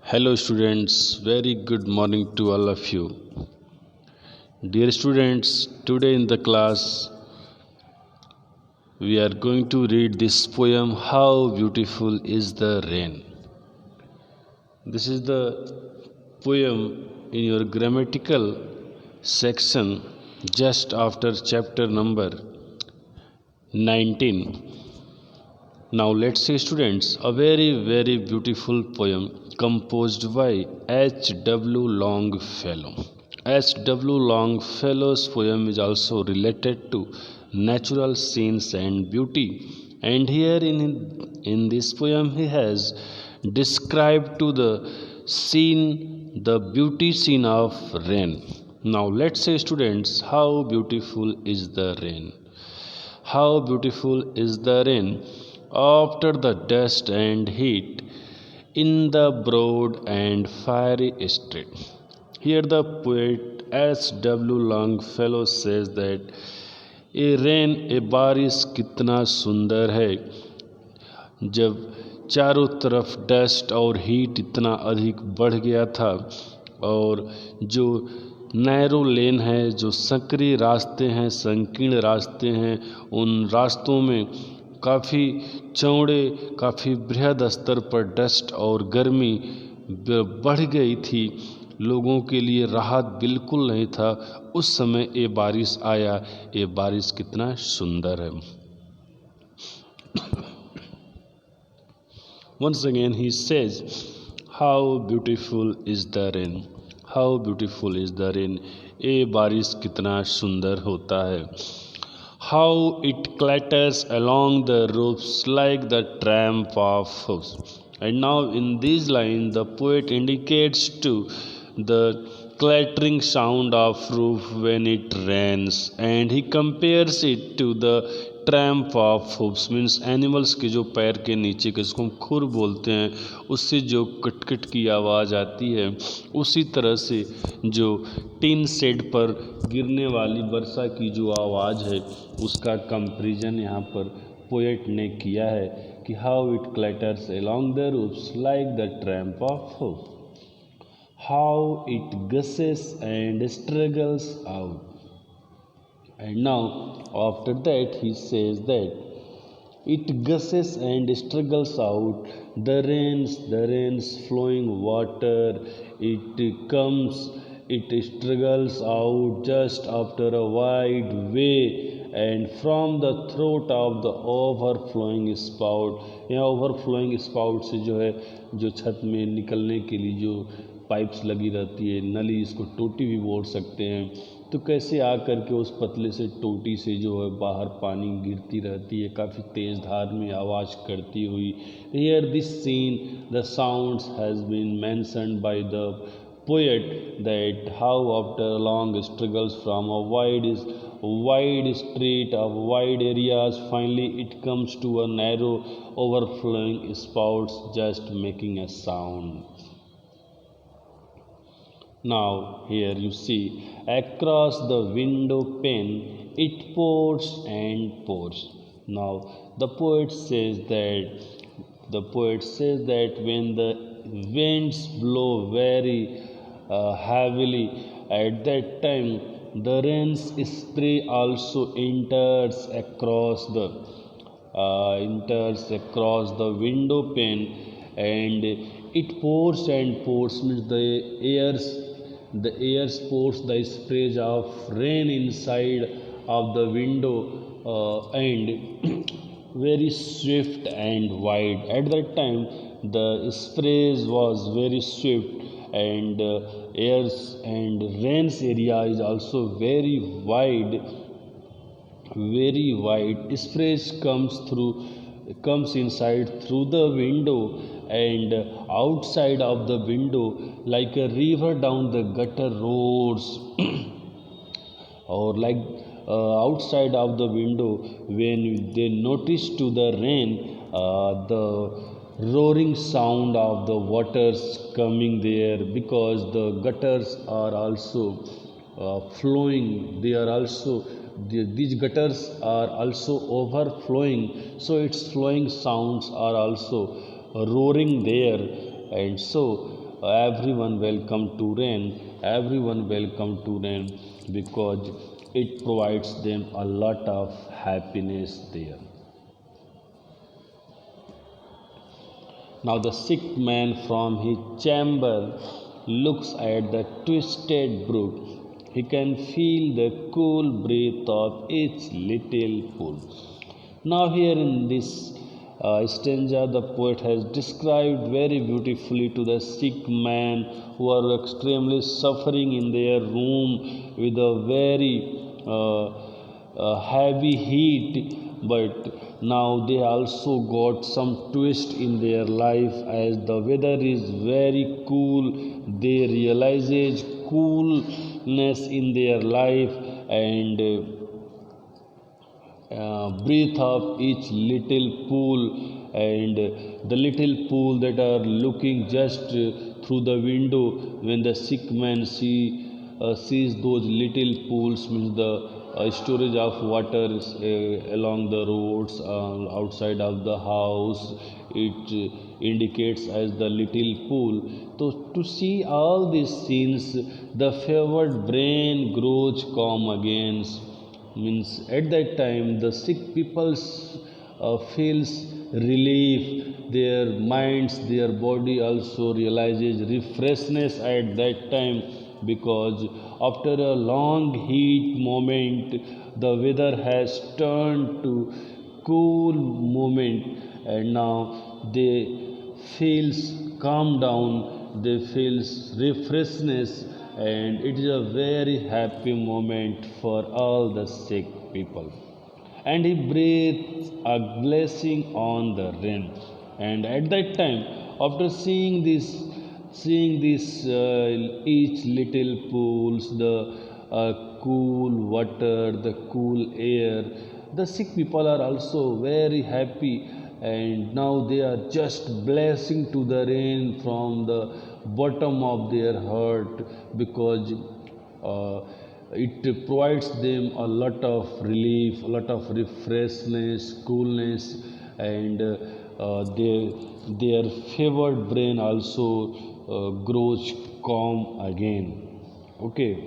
Hello, students. Very good morning to all of you. Dear students, today in the class we are going to read this poem, How Beautiful is the Rain. This is the poem in your grammatical section just after chapter number 19. Now, let's say, students, a very beautiful poem composed by H.W. Longfellow. H.W. Longfellow's poem is also related to natural scenes and beauty, and here in this poem, he has described to the scene, the beauty scene of rain. Now, let's say, students, how beautiful is the rain? How beautiful is the rain after the dust and heat in the broad and fiery street. Here the poet S.W. Longfellow says that ये rain ए बारिश कितना सुंदर है जब चारों तरफ dust और heat इतना अधिक बढ़ गया था और जो नैरो लेन है, जो संकरी रास्ते हैं, संकीर्ण रास्ते हैं, उन रास्तों में काफ़ी चौड़े, काफ़ी बृहद स्तर पर डस्ट और गर्मी बढ़ गई थी। लोगों के लिए राहत बिल्कुल नहीं था। उस समय ये बारिश आया। ये बारिश कितना सुंदर है। Once again he says, how beautiful is the rain, how beautiful is the rain. ये बारिश कितना सुंदर होता है। How it clatters along the roofs like the tramp of hoofs. And now in these lines the poet indicates to the clattering sound of roof when it rains, and he compares it to the tramp of hoops means animals के जो पैर के नीचे के जिसको हम खुर बोलते हैं, उससे जो कटकट की आवाज़ आती है, उसी तरह से जो टीन शेड पर गिरने वाली वर्षा की जो आवाज़ है उसका कंपैरिजन यहाँ पर पोएट ने किया है कि how it clatters along the roofs like the tramp of hoops, how it guesses and struggles out. And now, after that, he says that it gushes and struggles out. The rains flowing water. It comes, it struggles out just after a wide way, and from the throat of the overflowing spout. यहाँ overflowing spout से जो है, जो छत में निकलने के लिए जो पाइप्स लगी रहती है, नली, इसको टोटी भी बोल सकते हैं, तो कैसे आकर के उस पतले से टोटी से जो है बाहर पानी गिरती रहती है, काफ़ी तेज़ धार में आवाज़ करती हुई. Here this scene the sounds has been mentioned by the poet that how after long struggles from a wide street of wide areas, finally it comes to a narrow overflowing spouts just making a sound. Now here you see across the window pane it pours and pours. Now the poet says that when the winds blow very heavily, at that time the rain's spray also enters across the window pane, and it pours and pours means the air pours the sprays of rain inside of the window, and very swift and wide. At that time the sprays was very swift, and airs and rain's area is also very wide. Sprays comes inside through the window, and outside of the window like a river down the gutter roars or like outside of the window when they notice to the rain, the roaring sound of the waters coming there, because the gutters are also flowing. They are also these gutters are also overflowing, so its flowing sounds are also roaring there. And so everyone welcome to rain. Everyone welcome to rain because it provides them a lot of happiness there. Now the sick man from his chamber looks at the twisted brook. He can feel the cool breath of each little pool. Now here in this stanza, the poet has described very beautifully to the sick man who are extremely suffering in their room with a very heavy heat, but now they also got some twist in their life as the weather is very cool. They realizes coolness in their life and breathe of each little pool, and the little pool that are looking just through the window. When the sick man sees those little pools, means the storage of water along the roads, outside of the house, it indicates as the little pool. So to see all these scenes, the favored brain grows calm again. Means at that time the sick people feels relief, their minds, their body also realizes refreshness at that time, because after a long heat moment the weather has turned to cool moment, and now they feels calm down, they feels refreshness, and it is a very happy moment for all the sick people. And he breathes a blessing on the rain. And at that time, after seeing this each little pools, the cool water, the cool air, the sick people are also very happy, and now they are just blessing to the rain from the bottom of their heart, because it provides them a lot of relief, a lot of refreshness, coolness, and their favored brain also grows calm again. Okay.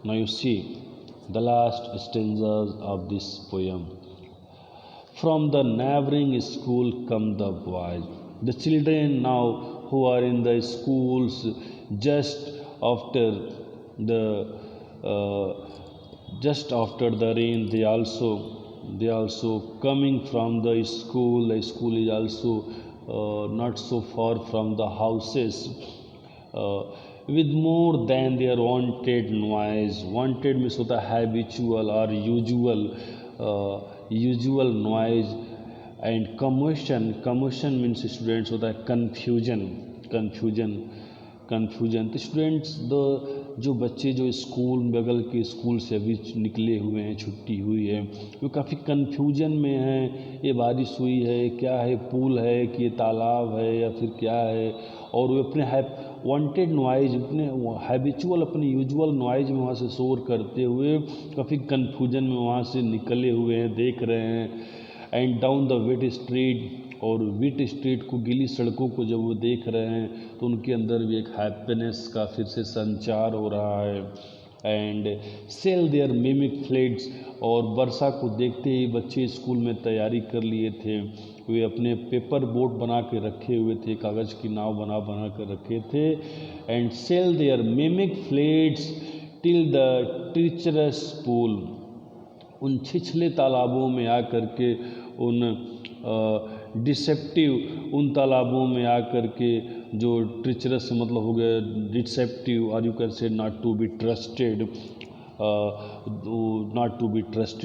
Now you see the last stanzas of this poem. From the neighboring school come the boys. The children now who are in the schools just after the rain, they also coming from the school. The school is also not so far from the houses. With more than their wanted noise. Wanted means होता है habitual or usual noise, and commotion means students होता है confusion. तो students जो बच्चे जो school बगल के स्कूल से अभी निकले हुए हैं, छुट्टी हुई है, वो काफ़ी कन्फ्यूजन में हैं, ये बारिश हुई है, क्या है, पूल है कि ये तालाब है या फिर क्या है, और वो अपने वांटेड नॉइज, अपने हैबिचुअल, अपने यूजुअल नॉइज में वहाँ से शोर करते हुए काफ़ी कन्फ्यूजन में वहाँ से निकले हुए हैं, देख रहे हैं। And down the wet street, और वेट स्ट्रीट को, गीली सड़कों को जब वो देख रहे हैं तो उनके अंदर भी एक हैप्पीनेस का फिर से संचार हो रहा है। And sail their mimic fleets, और वर्षा को देखते ही बच्चे स्कूल में तैयारी कर लिए थे, वे अपने पेपर बोट बना के रखे हुए थे, कागज़ की नाव बना कर रखे थे। And sail their mimic fleets till the treacherous pool, उन छिछले तालाबों में आकर के, उन डिसेप्टिव उन तालाबों में आकर के, जो ट्रीचरस मतलब हो गया डिसेप्टिव, और you can say not to be trusted,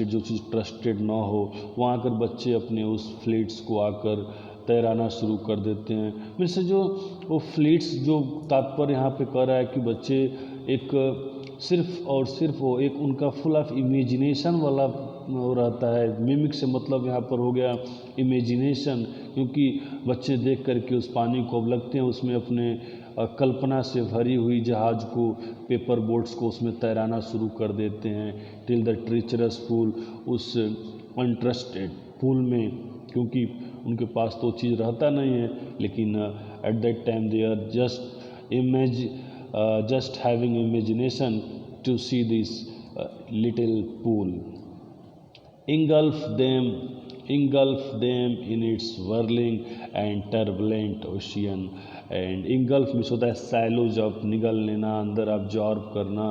जो चीज़ ट्रस्टेड ना हो, वहाँ आकर बच्चे अपने उस फ्लीट्स को आकर तैराना शुरू कर देते हैं। मीन्स जो वो फ्लीट्स, जो तात्पर्य यहाँ पे कह रहा है कि बच्चे एक सिर्फ और सिर्फ वो एक उनका फुल ऑफ इमेजिनेशन वाला वो रहता है। मिमिक से मतलब यहाँ पर हो गया इमेजिनेशन, क्योंकि बच्चे देख करके उस पानी को अब लगते हैं उसमें अपने कल्पना से भरी हुई जहाज़ को, पेपर बोट्स को उसमें तैराना शुरू कर देते हैं। टिल द ट्रीचरस पूल, उस अनट्रस्टेड पूल में, क्योंकि उनके पास तो चीज़ रहता नहीं है, लेकिन at that time they are just having imagination to see this little pool. Engulf them in its whirling and turbulent ocean. And engulf means होता है सैलोज ऑफ निगल लेना, अंदर ऑब्जॉर्व करना,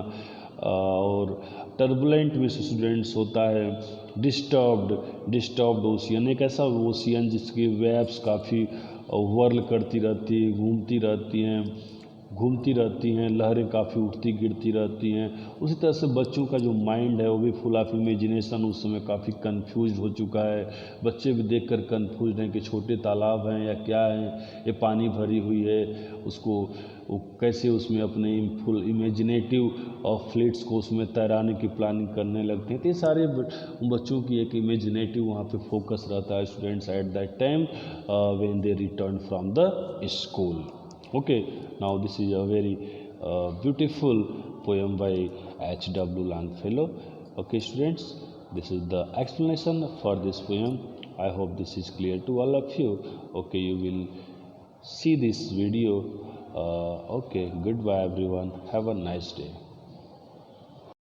और टर्बुलेंट मीन्स स्टूडेंट्स होता है डिस्टर्ब्ड ओशियन, एक ऐसा ओशियन जिसकी वेव्स काफ़ी वर्ल करती रहती है, घूमती रहती हैं, लहरें काफ़ी उठती गिरती रहती हैं। उसी तरह से बच्चों का जो माइंड है वो भी फुल ऑफ इमेजिनेशन उस समय काफ़ी कंफ्यूज हो चुका है। बच्चे भी देखकर कंफ्यूज हैं कि छोटे तालाब हैं या क्या हैं, ये पानी भरी हुई है, उसको वो कैसे उसमें अपने फुल इमेजिनेटिव और फ्लीट्स को उसमें तैराने की प्लानिंग करने लगते हैं। तो ये सारे बच्चों की एक इमेजिनेटिव वहाँ पे फोकस रहता है students eight that time when they return from the school. Okay, now this is a very beautiful poem by H.W. Longfellow. Okay, students, this is the explanation for this poem. I hope this is clear to all of you. Okay, you will see this video. Okay, goodbye everyone. Have a nice day.